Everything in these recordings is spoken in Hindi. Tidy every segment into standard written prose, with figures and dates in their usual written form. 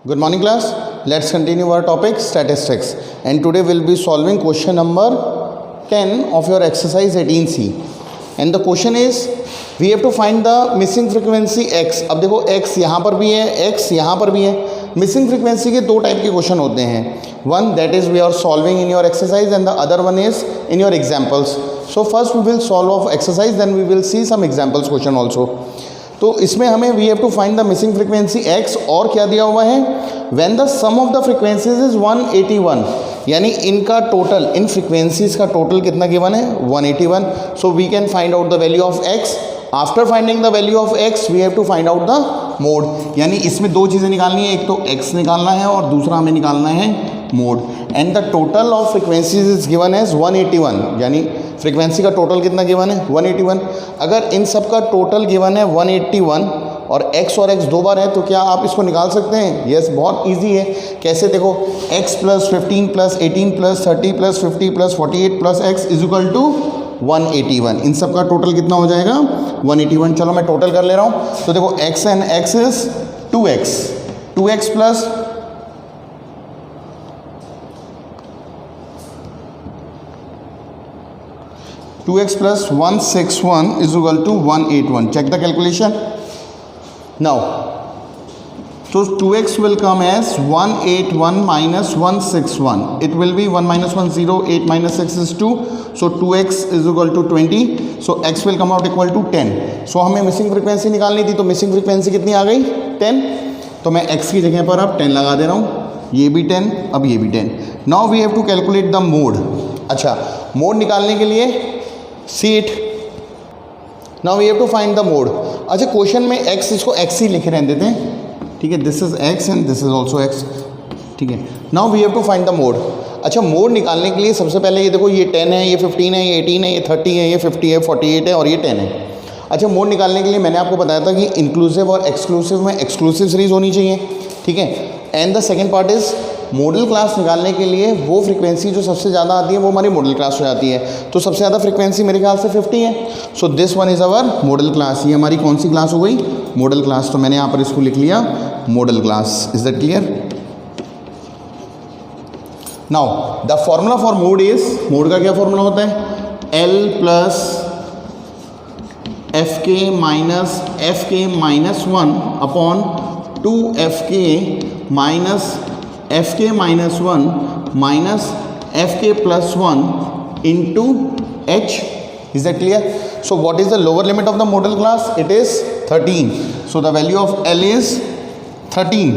Good morning class. Let's continue our topic statistics, and today we'll be solving question number 10 of your exercise 18C. And the question is we have to find the missing frequency x. अब देखो x यहाँ पर भी है, x यहाँ पर भी है. मिसिंग फ्रीक्वेंसी के दो टाइप के क्वेश्चन होते हैं. One that is we are solving in your exercise and the other one is in your examples. So first we will solve of exercise, then we will see some examples question also. तो इसमें हमें we have to find the missing frequency x और क्या दिया हुआ है, when the sum of the frequencies is 181, यानी इनका टोटल, इन फ्रीक्वेंसीज का टोटल कितना गिवन है 181. So we can find out the value of x. After finding the value of x we have to find out the mode. यानी इसमें दो चीज़ें निकालनी है, एक तो x निकालना है और दूसरा हमें निकालना है mode. And the total of frequencies is given as 181, यानी फ्रीक्वेंसी का टोटल कितना गिवन है 181. अगर इन सब का टोटल गिवन है 181 और x दो बार है तो क्या आप इसको निकाल सकते हैं? यस, बहुत इजी है. कैसे? देखो x + 15 + 18 + 30 + 50 + 48 + x is equal to 181. इन सब का टोटल कितना हो जाएगा 181. चलो मैं टोटल कर ले रहा हूँ. तो देखो x and x is 2x plus 2x plus 161 is equal to 181. Check the calculation. Now, so 2x will come as 181 minus 161. It will be 1 minus 1 0, 8 minus 6 is 2. So 2x is equal to 20. So x will come out equal to 10. So हमें मिसिंग फ्रीक्वेंसी निकालनी थी, तो मिसिंग फ्रीक्वेंसी कितनी आ गई 10. तो मैं x की जगह पर अब 10 लगा दे रहा हूँ. ये भी 10, अब ये भी 10. Now we have to calculate the mode. अच्छा, मोड निकालने के लिए see it. Now we have to find the mode. अच्छा, क्वेश्चन में x, इसको x ही लिखे रहने देते हैं, ठीक है. This is x and this is also x, ठीक है. Now we have to find the mode. अच्छा, मोड निकालने के लिए सबसे पहले ये देखो, ये 10 है, ये 15 है, ये 18 है, ये 30 है, ये 50 है, 48 है और ये 10 है. अच्छा, मोड निकालने के लिए मैंने आपको बताया था कि इंक्लूसिव और एक्सक्लूसिव में एक्सक्लूसिव सीरीज होनी चाहिए, ठीक है. And the second part is model class निकालने के लिए वो फ्रीक्वेंसी जो सबसे ज़्यादा आती है वो हमारी मॉडल क्लास हो जाती है. तो सबसे ज़्यादा फ्रीक्वेंसी मेरे ख्याल से 50 है. So this one is our model class. ये हमारी कौन सी क्लास हो गई? Model class. तो मैंने यहाँ पर इसको लिख लिया model class. Is that clear? Now the formula for mode is, mode का क्या फॉर्मूला होता है? L प्लस एफ के minus 1 upon 2fk minus F के माइनस 1 माइनस एफ के plus 1 into H. Is that clear? So what is the lower limit of the modal class? It is 13. So the value of L is 13.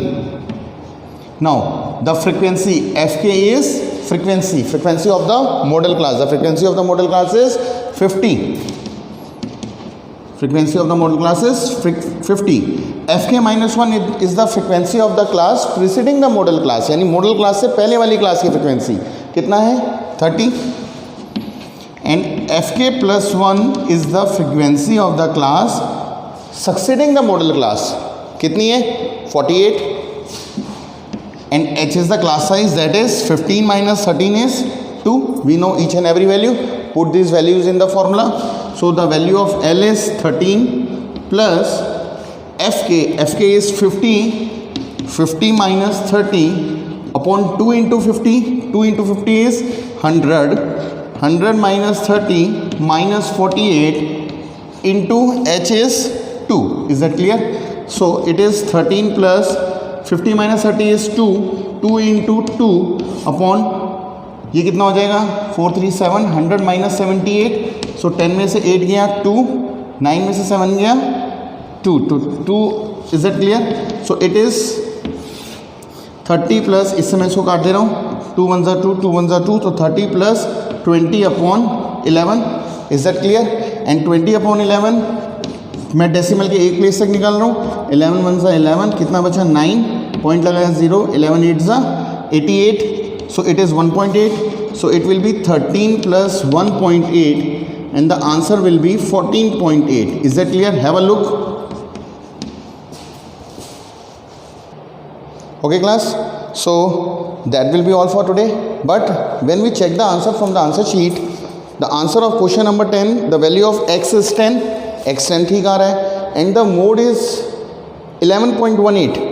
Now the frequency f के is frequency of the modal class. The frequency of the modal class is 50. Frequency of the model class is 50. Fk minus 1 is the frequency of the class preceding the model class, यानी मॉडल क्लास से पहले वाली क्लास की फ्रीक्वेंसी कितना है 30. And Fk plus 1 is the frequency of the class succeeding the model class. कितनी है 48. and h is the class size, that is 15 minus 13 is 2. We know each and every value. Put these values in the formula. So the value of L is 13 plus Fk is 50 minus 30 upon 2 into 50. 2 into 50 is 100 minus 30 minus 48 into H is 2. Is that clear? So it is 13 plus 50 minus 30 is 2. 2 into 2 upon, ये कितना हो जाएगा 437. 100 minus 78. सो 10 में से 8 गया 2, 9 में से 7 गया 2. Is that clear? So it is 30 plus, इससे मैं इसको काट दे रहा हूँ, 2 1 ज़ा 2, 2 1 ज़ा 2, तो 30 plus 20 upon 11. Is that clear? And 20 upon 11 मैं डेसिमल के एक प्लेस तक निकाल रहा हूँ. 11 1 ज़ा 11, कितना बचा 9, पॉइंट लगाया 0, 11 8 ज़ा 88. So it is 1.8. So it will be 13 plus 1.8 and the answer will be 14.8. Is that clear? Have a look. Okay class, so that will be all for today. But when we check the answer from the answer sheet, the answer of question number 10, the value of x is 10. x 10 ठीक आ रहा है and the mode is 11.18.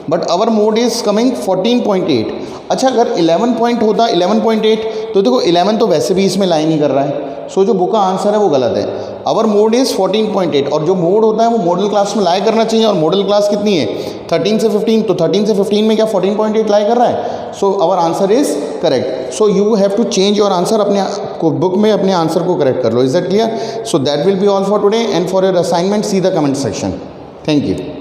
But our mode is coming 14.8। अच्छा अगर 11 पॉइंट होता 11.8 तो देखो 11 तो वैसे भी इसमें लाइन ही कर रहा है, सो जो बुक का आंसर है वो गलत है। आवर मोड इज़ 14.8 और जो मोड होता है वो मॉडल क्लास में लाई करना चाहिए, और मॉडल क्लास कितनी है 13 से 15, तो 13 से 15 में क्या 14.8 लाई कर रहा है। So our answer is correct. So you have to change your answer, अपने बुक में अपने आंसर को करेक्ट कर लो। Is that clear? So that will be all for today, and for your assignment see the comment section. Thank you.